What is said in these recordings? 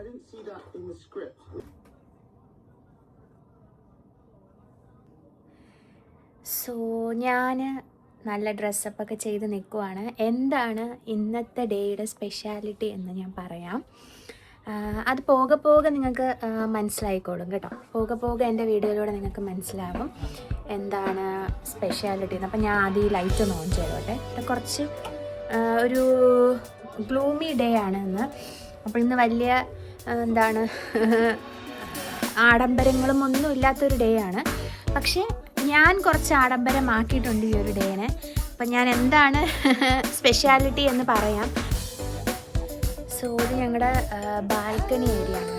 didn't see that in the script. So ഞാൻ നല്ല ഡ്രസ്സപ്പൊക്കെ ചെയ്ത് നിൽക്കുവാണ്. എന്താണ് ഇന്നത്തെ ഡേയുടെ സ്പെഷ്യാലിറ്റി എന്ന് ഞാൻ പറയാം. അത് പോകെ പോകെ നിങ്ങൾക്ക് മനസ്സിലായിക്കോളും കേട്ടോ. പോകെ പോകെ എൻ്റെ വീഡിയോയിലൂടെ നിങ്ങൾക്ക് മനസ്സിലാവും എന്താണ് സ്പെഷ്യാലിറ്റി എന്ന്. അപ്പം ഞാൻ ആദ്യം ഈ ലൈറ്റ് ഒന്ന് ഓൺ ചെയ്തോട്ടെ. കുറച്ച് ഒരു ഗ്ലൂമി ഡേ ആണ് ഇന്ന്. അപ്പോൾ ഇന്ന് വലിയ എന്താണ് ആഡംബരങ്ങളും ഒന്നും ഇല്ലാത്തൊരു ഡേ ആണ്. പക്ഷേ ഞാൻ കുറച്ച് ആഡംബരമാക്കിയിട്ടുണ്ട് ഈ ഒരു ഡേനെ. അപ്പം ഞാൻ എന്താണ് സ്പെഷ്യാലിറ്റി എന്ന് പറയാം. സോ ഇത് ഞങ്ങളുടെ ബാൽക്കണി ഏരിയ ആണ്.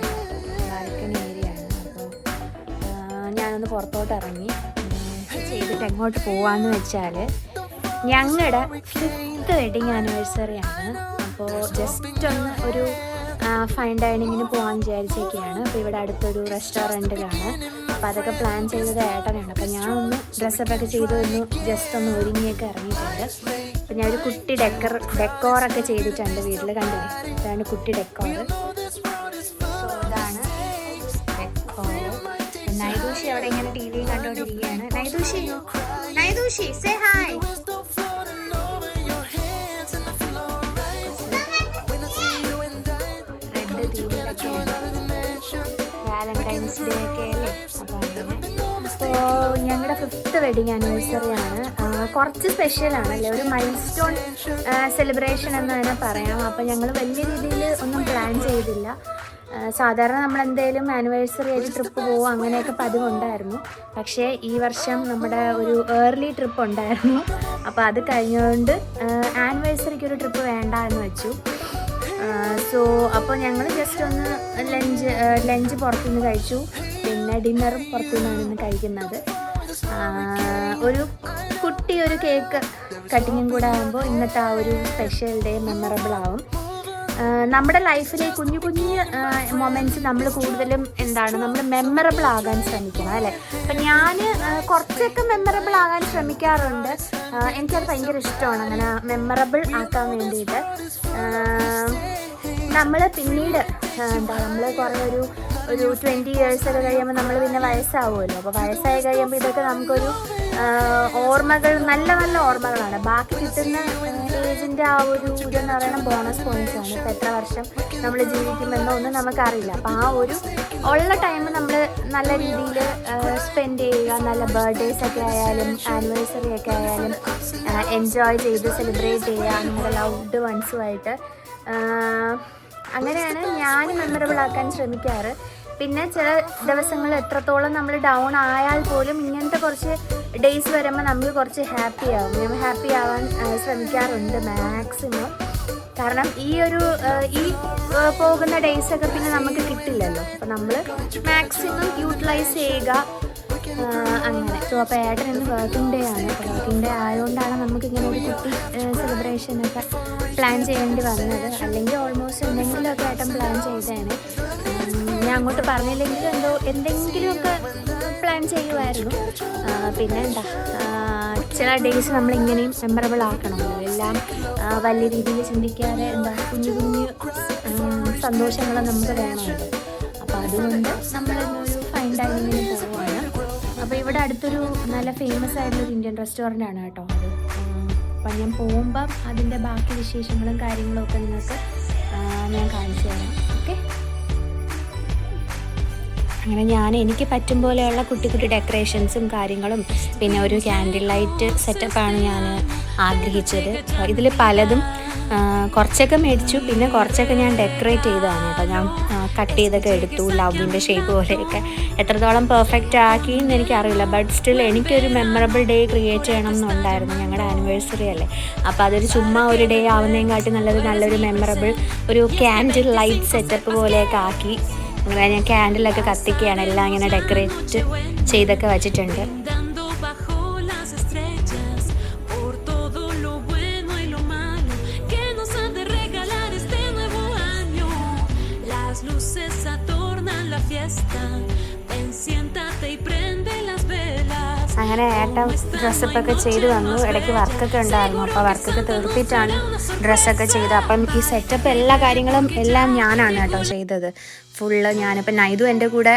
ബാൽക്കണി ഏരിയ ആണ്. അപ്പോൾ ഞാനൊന്ന് പുറത്തോട്ട് ഇറങ്ങി ചെയ്തിട്ട് എങ്ങോട്ട് പോവാമെന്ന് വെച്ചാൽ ഞങ്ങളുടെ 5th വെഡിങ് ആനിവേഴ്സറി ആണ്. അപ്പോൾ ജസ്റ്റ് ഒന്ന് ഒരു ഫൈൻ ഡൈനിങ്ങിന് പോകാൻ വിചാരിച്ചൊക്കെയാണ്. അപ്പോൾ ഇവിടെ അടുത്തൊരു റെസ്റ്റോറൻറ്റിലാണ്. അപ്പോൾ അതൊക്കെ പ്ലാൻ ചെയ്തത് ഏട്ടനാണ്. അപ്പോൾ ഞാനൊന്ന് ഡ്രസ്സപ്പൊക്കെ ചെയ്ത് ഒന്ന് ജസ്റ്റ് ഒന്ന് ഒരുങ്ങിയൊക്കെ ഇറങ്ങിയിട്ടുണ്ട്. അപ്പോൾ ഞാനൊരു കുട്ടി ഡെക്കോറൊക്കെ ചെയ്തിട്ടുണ്ട് വീട്ടിൽ. കണ്ടില്ലേ, ഇതാണ് കുട്ടി ഡെക്കോർ. സോ ഇതാണ് ഡെക്കോർ. നൈദൂഷി അവിടെ ഇങ്ങനെ ടി വി കണ്ടുകൊണ്ടിരിക്കുകയാണ്. നൈദൂഷി സേ ഹായ്. വാലന്റൈൻസ് ഡേ ഒക്കെ അല്ലേ. അപ്പോൾ ഞങ്ങളുടെ 5th വെഡിങ് ആനിവേഴ്സറി ആണ്. കുറച്ച് സ്പെഷ്യലാണല്ലേ, ഒരു മൈൽ സ്റ്റോൺ സെലിബ്രേഷൻ എന്ന് തന്നെ പറയാം. അപ്പോൾ ഞങ്ങൾ വലിയ രീതിയിൽ ഒന്നും പ്ലാൻ ചെയ്തില്ല. സാധാരണ നമ്മൾ എന്തെങ്കിലും ആനിവേഴ്സറി ആയിട്ട് ട്രിപ്പ് പോകും അങ്ങനെയൊക്കെ പതിവുണ്ടായിരുന്നു. പക്ഷേ ഈ വർഷം നമ്മുടെ ഒരു ഏർലി ട്രിപ്പ് ഉണ്ടായിരുന്നു. അപ്പോൾ അത് കഴിഞ്ഞുകൊണ്ട് ആനിവേഴ്സറിക്ക് ഒരു ട്രിപ്പ് വേണ്ട എന്ന് വെച്ചു. സോ അപ്പോൾ ഞങ്ങൾ ജസ്റ്റ് ഒന്ന് ലഞ്ച് പുറത്തുനിന്ന് കഴിച്ചു. പിന്നെ ഡിന്നറും പുറത്തുനിന്നാണ് ഇന്ന് കഴിക്കുന്നത്. ഒരു കേക്ക് കട്ടിങ്ങും കൂടെ ആകുമ്പോൾ ഇന്നത്തെ ആ ഒരു സ്പെഷ്യൽ ഡേ മെമ്മറബിൾ ആവും. നമ്മുടെ ലൈഫിലെ കുഞ്ഞു മൊമെൻറ്റ്സ് നമ്മൾ കൂടുതലും നമ്മൾ മെമ്മറബിൾ ആകാൻ ശ്രമിക്കണം അല്ലേ. അപ്പം ഞാൻ കുറച്ചൊക്കെ മെമ്മറബിൾ ആകാൻ ശ്രമിക്കാറുണ്ട്. എനിക്കത് ഭയങ്കര ഇഷ്ടമാണ് അങ്ങനെ മെമ്മറബിൾ ആക്കാൻ വേണ്ടിയിട്ട്. നമ്മൾ പിന്നീട് നമ്മൾ കുറേ ഒരു 20 years ഒക്കെ കഴിയുമ്പോൾ നമ്മൾ പിന്നെ വയസ്സാവുമല്ലോ. അപ്പോൾ വയസ്സായി കഴിയുമ്പോൾ ഇതൊക്കെ നമുക്കൊരു ഓർമ്മകൾ, നല്ല നല്ല ഓർമ്മകളാണ്. ബാക്കി കിട്ടുന്ന ഏജിൻ്റെ ആ ഒരു ഇതെന്ന് പറയുന്നത് ബോണസ് പോയിൻറ്റ്സ് ആണ്. ഇപ്പോൾ എത്ര വർഷം നമ്മൾ ജീവിക്കുമെന്നൊന്നും നമുക്കറിയില്ല. അപ്പോൾ ആ ഒരു ഉള്ള ടൈം നമ്മൾ നല്ല രീതിയിൽ സ്പെൻഡ് ചെയ്യുക. നല്ല ബർത്ത്ഡേസ് ഒക്കെ ആയാലും ആനിവേഴ്സറി ഒക്കെ ആയാലും എൻജോയ് ചെയ്ത് സെലിബ്രേറ്റ് ചെയ്യുക നമ്മുടെ ലവ്ഡ് വൺസുമായിട്ട്. അങ്ങനെയാണ് ഞാൻ മെമ്മറബിൾ ആക്കാൻ ശ്രമിക്കാറ്. പിന്നെ ചില ദിവസങ്ങളിൽ എത്രത്തോളം നമ്മൾ ഡൗൺ ആയാൽ പോലും ഇങ്ങനത്തെ കുറച്ച് ഡേയ്സ് വരുമ്പോൾ നമുക്ക് കുറച്ച് ഹാപ്പി ആവും. ഞാൻ ഹാപ്പി ആവാൻ ശ്രമിക്കാറുണ്ട് മാക്സിമം. കാരണം ഈ പോകുന്ന ഡേയ്സൊക്കെ പിന്നെ നമുക്ക് കിട്ടില്ലല്ലോ. അപ്പോൾ നമ്മൾ മാക്സിമം യൂട്ടിലൈസ് ചെയ്യുക അങ്ങനെ. സോ അപ്പോൾ ഏട്ടൻ ഇന്ന് വർക്കിംഗ് ഡേ ആണ്. അപ്പോൾ വർക്കിംഗ് ഡേ ആയതുകൊണ്ടാണ് നമുക്കിങ്ങനെ ഒരു കുട്ടി സെലിബ്രേഷനൊക്കെ പ്ലാൻ ചെയ്യേണ്ടി വന്നത്. അല്ലെങ്കിൽ ഓൾമോസ്റ്റ് എന്തെങ്കിലുമൊക്കെ ഏട്ടൻ പ്ലാൻ ചെയ്തേനെ. ഞാൻ അങ്ങോട്ട് പറഞ്ഞില്ലെങ്കിൽ എന്തെങ്കിലുമൊക്കെ പ്ലാൻ ചെയ്യുമായിരുന്നു. പിന്നെ ചില ഡേയ്സ് നമ്മളിങ്ങനെയും മെമ്മറബിൾ ആക്കണമല്ലോ. എല്ലാം വലിയ രീതിയിൽ ചിന്തിക്കാതെ കുഞ്ഞു സന്തോഷങ്ങൾ നമുക്ക് വേണമല്ലോ. അപ്പോൾ അതുകൊണ്ട് നമ്മളിന്നൊരു ഫൈൻ ഡൈനിങ്ങിന് പോവുകയാണ്. അപ്പോൾ ഇവിടെ അടുത്തൊരു നല്ല ഫേമസ് ആയിട്ടുള്ളൊരു ഇന്ത്യൻ റെസ്റ്റോറൻ്റ് ആണ് കേട്ടോ അത്. അപ്പം ഞാൻ പോകുമ്പം അതിൻ്റെ ബാക്കി വിശേഷങ്ങളും കാര്യങ്ങളും ഒക്കെ നിങ്ങൾക്ക് ഞാൻ കാണിച്ചു തരാം. ഓക്കെ. അങ്ങനെ എനിക്ക് പറ്റും പോലെയുള്ള കുട്ടി ഡെക്കറേഷൻസും കാര്യങ്ങളും പിന്നെ ഒരു ക്യാൻഡിൽ ലൈറ്റ് സെറ്റപ്പാണ് ഞാൻ ആഗ്രഹിച്ചത്. ഇതിൽ പലതും കുറച്ചൊക്കെ മേടിച്ചു, പിന്നെ കുറച്ചൊക്കെ ഞാൻ ഡെക്കറേറ്റ് ചെയ്തതാണ്. അപ്പോൾ ഞാൻ കട്ട് ചെയ്തൊക്കെ എടുത്തു, ലവിൻ്റെ ഷേപ്പ് പോലെയൊക്കെ. എത്രത്തോളം പെർഫെക്റ്റ് ആക്കി എന്ന് എനിക്കറിയില്ല. ബട്ട് സ്റ്റിൽ എനിക്കൊരു മെമ്മറബിൾ ഡേ ക്രിയേറ്റ് ചെയ്യണം എന്നുണ്ടായിരുന്നു. ഞങ്ങളുടെ ആനിവേഴ്സറി അല്ലേ. അപ്പോൾ അതൊരു ചുമ്മാ ഒരു ഡേ ആവുന്നതിനെക്കാട്ടി നല്ലൊരു മെമ്മറബിൾ ഒരു ക്യാൻഡിൽ ലൈറ്റ് സെറ്റപ്പ് പോലെയൊക്കെ ആക്കി. അങ്ങനെ ഞാൻ ക്യാൻഡിലൊക്കെ കത്തിക്കുകയാണ്. എല്ലാം ഇങ്ങനെ ഡെക്കറേറ്റ് ചെയ്തൊക്കെ വെച്ചിട്ടുണ്ട്. അങ്ങനെ ഏട്ടൻ ഡ്രസ്സപ്പൊക്കെ ചെയ്ത് വന്നു. ഇടയ്ക്ക് വർക്കൊക്കെ ഉണ്ടായിരുന്നു. അപ്പോൾ വർക്കൊക്കെ തീർത്തിട്ടാണ് ഡ്രസ്സൊക്കെ ചെയ്തത്. അപ്പം ഈ സെറ്റപ്പ് എല്ലാ കാര്യങ്ങളും എല്ലാം ഞാനാണ് കേട്ടോ ചെയ്തത് ഫുള്ള്. ഞാനിപ്പോൾ നൈതു എൻ്റെ കൂടെ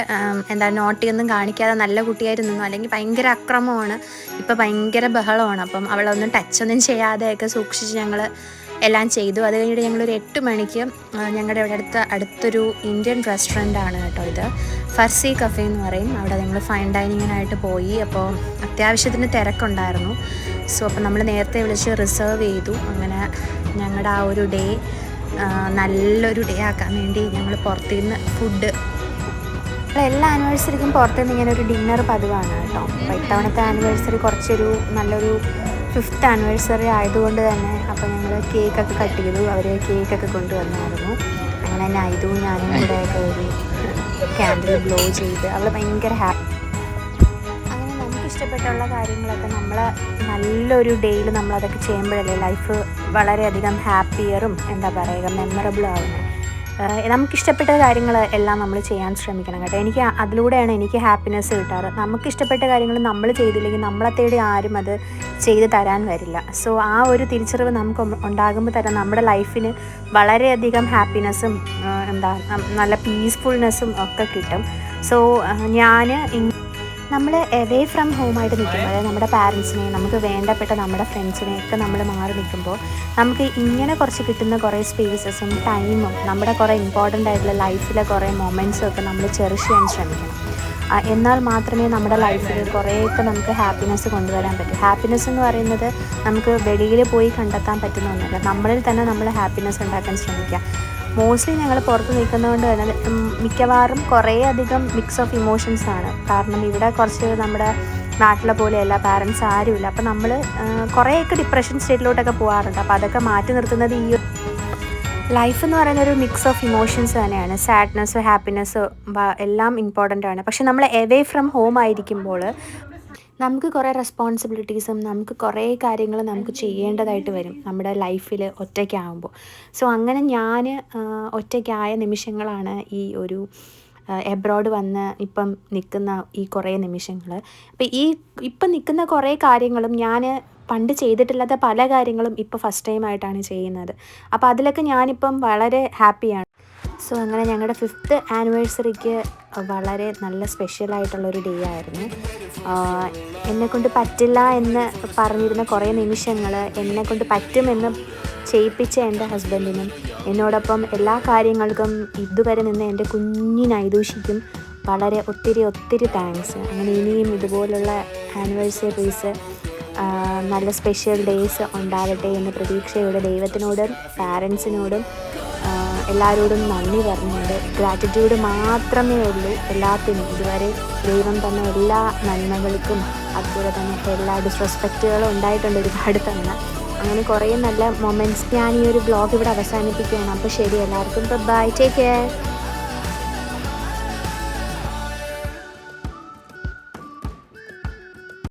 എന്താ നോട്ടിയൊന്നും കാണിക്കാതെ നല്ല കുട്ടിയായിരുന്നു, അല്ലെങ്കിൽ ഭയങ്കര അക്രമമാണ്. ഇപ്പോൾ ഭയങ്കര ബഹളമാണ്. അപ്പം അവളൊന്നും ടച്ചൊന്നും ചെയ്യാതെയൊക്കെ സൂക്ഷിച്ച് ഞങ്ങൾ എല്ലാം ചെയ്തു. അത് കഴിഞ്ഞിട്ട് ഞങ്ങളൊരു 8 മണിക്ക് ഞങ്ങളുടെ ഇവിടെ അടുത്തൊരു ഇന്ത്യൻ റെസ്റ്റോറൻ്റാണ് കേട്ടോ ഇത്, ഫർസി കഫേ എന്ന് പറയും. അവിടെ ഞങ്ങൾ ഫൈൻ ഡൈനിങ്ങിനായിട്ട് പോയി. അപ്പോൾ അത്യാവശ്യത്തിന് തിരക്കുണ്ടായിരുന്നു. സോ അപ്പോൾ നമ്മൾ നേരത്തെ വിളിച്ച് റിസർവ് ചെയ്തു. അങ്ങനെ ഞങ്ങളുടെ ആ ഒരു ഡേ നല്ലൊരു ഡേ ആക്കാൻ വേണ്ടി ഞങ്ങൾ പുറത്തുനിന്ന് ഫുഡ്, എല്ലാ ആനിവേഴ്സറിക്കും പുറത്തുനിന്ന് ഇങ്ങനെ ഒരു ഡിന്നർ പതിവാണ് കേട്ടോ. അപ്പോൾ ഇത്തവണത്തെ ആനിവേഴ്സറി കുറച്ചൊരു നല്ലൊരു 5th ആനിവേഴ്സറി ആയതുകൊണ്ട് തന്നെ അപ്പോൾ ഞങ്ങൾ കേക്കൊക്കെ കട്ട് ചെയ്തു. അവർ കേക്കൊക്കെ കൊണ്ടുവന്നായിരുന്നു. അങ്ങനെ നൈതു ഞാനും കൂടെ ഒക്കെ ഒരു ക്യാൻഡിൽ ബ്ലോ ചെയ്ത് അവൾ ഭയങ്കര ഹാപ്പി. അങ്ങനെ നമുക്കിഷ്ടപ്പെട്ടുള്ള കാര്യങ്ങളൊക്കെ നമ്മൾ നല്ലൊരു ഡേയിൽ നമ്മളതൊക്കെ ചെയ്യുമ്പോഴല്ലേ ലൈഫ് വളരെയധികം ഹാപ്പിയറും എന്താ പറയുക മെമ്മറബിളും ആവുന്നത്. നമുക്കിഷ്ടപ്പെട്ട കാര്യങ്ങൾ എല്ലാം നമ്മൾ ചെയ്യാൻ ശ്രമിക്കണം കേട്ടോ. അതിലൂടെയാണ് എനിക്ക് ഹാപ്പിനെസ് കിട്ടാറ്. നമുക്കിഷ്ടപ്പെട്ട കാര്യങ്ങൾ നമ്മൾ ചെയ്തില്ലെങ്കിൽ നമ്മളെ തേടി ആരും അത് ചെയ്ത് തരാൻ വരില്ല. സോ ആ ഒരു തിരിച്ചറിവ് നമുക്ക് ഉണ്ടാകുമ്പോൾ തന്നെ നമ്മുടെ ലൈഫിന് വളരെയധികം ഹാപ്പിനെസ്സും നല്ല പീസ്ഫുൾനെസ്സും ഒക്കെ കിട്ടും. സോ നമ്മൾ എവേ ഫ്രം ഹോമായിട്ട് നിൽക്കുമ്പോൾ, അതായത് നമ്മുടെ പാരൻസിനെയും നമുക്ക് വേണ്ടപ്പെട്ട നമ്മുടെ ഫ്രണ്ട്സിനെയൊക്കെ നമ്മൾ മാറി നിൽക്കുമ്പോൾ നമുക്ക് ഇങ്ങനെ കുറച്ച് കിട്ടുന്ന കുറേ സ്പേസസും ടൈമും നമ്മുടെ കുറേ ഇമ്പോർട്ടൻ്റ് ആയിട്ടുള്ള ലൈഫിലെ കുറേ മൊമെൻറ്റ്സും ഒക്കെ നമ്മൾ ചെറിഷ് ചെയ്യാൻ ശ്രമിക്കണം. എന്നാൽ മാത്രമേ നമ്മുടെ ലൈഫിൽ കുറേയൊക്കെ നമുക്ക് ഹാപ്പിനെസ് കൊണ്ടുവരാൻ പറ്റൂ. ഹാപ്പിനെസ് എന്ന് പറയുന്നത് നമുക്ക് വെളിയിൽ പോയി കണ്ടെത്താൻ പറ്റുന്ന ഒന്നുമല്ല. നമ്മളിൽ തന്നെ നമ്മൾ ഹാപ്പിനെസ് ഉണ്ടാക്കാൻ ശ്രമിക്കുക. മോസ്റ്റ്ലി ഞങ്ങൾ പുറത്ത് നിൽക്കുന്നതുകൊണ്ട് തന്നെ മിക്കവാറും കുറേ അധികം മിക്സ് ഓഫ് ഇമോഷൻസ് ആണ്. കാരണം ഇവിടെ കുറച്ച് നമ്മുടെ നാട്ടിലെ പോലെയല്ല, പാരൻസ് ആരുമില്ല. അപ്പോൾ നമ്മൾ കുറേയൊക്കെ ഡിപ്രഷൻ സ്റ്റേറ്റിലോട്ടൊക്കെ പോകാറുണ്ട്. അപ്പോൾ അതൊക്കെ മാറ്റി നിർത്തുന്നത് ഈ ലൈഫ് എന്ന് പറയുന്ന ഒരു മിക്സ് ഓഫ് ഇമോഷൻസ് തന്നെയാണ്. സാഡ്നെസ്, ഹാപ്പിനെസ് എല്ലാം ഇമ്പോർട്ടൻ്റ് ആണ്. പക്ഷെ നമ്മൾ എവേ ഫ്രം ഹോം ആയിരിക്കുമ്പോൾ നമുക്ക് കുറേ റെസ്പോൺസിബിലിറ്റീസും നമുക്ക് കുറേ കാര്യങ്ങൾ നമുക്ക് ചെയ്യേണ്ടതായിട്ട് വരും നമ്മുടെ ലൈഫിൽ ഒറ്റയ്ക്കാകുമ്പോൾ. സോ അങ്ങനെ ഞാൻ ഒറ്റയ്ക്കായ നിമിഷങ്ങളാണ് ഈ ഒരു എബ്രോഡ് വന്ന് ഇപ്പം നിൽക്കുന്ന ഈ കുറേ നിമിഷങ്ങൾ. അപ്പോൾ ഇപ്പം നിൽക്കുന്ന കുറേ കാര്യങ്ങളും ഞാൻ പണ്ട് ചെയ്തിട്ടില്ലാത്ത പല കാര്യങ്ങളും ഇപ്പോൾ ഫസ്റ്റ് ടൈമായിട്ടാണ് ചെയ്യുന്നത്. അപ്പോൾ അതിലൊക്കെ ഞാനിപ്പം വളരെ ഹാപ്പിയാണ്. സോ അങ്ങനെ ഞങ്ങളുടെ 5th ആനിവേഴ്സറിക്ക് വളരെ നല്ല സ്പെഷ്യലായിട്ടുള്ളൊരു ഡേ ആയിരുന്നു. എന്നെക്കൊണ്ട് പറ്റില്ല എന്ന് പറഞ്ഞിരുന്ന കുറേ നിമിഷങ്ങൾ എന്നെക്കൊണ്ട് പറ്റുമെന്ന് ചെയ്യിപ്പിച്ച എൻ്റെ ഹസ്ബൻഡിനും എന്നോടൊപ്പം എല്ലാ കാര്യങ്ങൾക്കും ഇതുവരെ നിന്ന് എൻ്റെ കുഞ്ഞി നൈദൂഷിക്കും വളരെ ഒത്തിരി താങ്ക്സ്. അങ്ങനെ ഇനിയും ഇതുപോലുള്ള ആനിവേഴ്സറീസ് നല്ല സ്പെഷ്യൽ ഡേയ്സ് ഉണ്ടാവട്ടെ എന്ന പ്രതീക്ഷയോടെ ദൈവത്തിനോടും പാരൻസിനോടും എല്ലാവരോടും നന്ദി പറഞ്ഞുകൊണ്ട് ഗ്രാറ്റിറ്റ്യൂഡ് മാത്രമേ ഉള്ളൂ എല്ലാത്തിനും. ഇതുവരെ ദൈവം തന്നെ എല്ലാ നന്മകൾക്കും അതുപോലെ തന്നെ എല്ലാ ഡിസ്റെസ്പെക്റ്റുകളും ഉണ്ടായിട്ടുണ്ട് ഒരുപാട് തവണ. അങ്ങനെ കുറേ നല്ല മൊമെൻറ്റ്സ് ഞാൻ ഈ ഒരു വ്ളോഗ് ഇവിടെ അവസാനിപ്പിക്കുകയാണ്. അപ്പോൾ ശരി, എല്ലാവർക്കും ബൈ, ടേക്ക് കെയർ.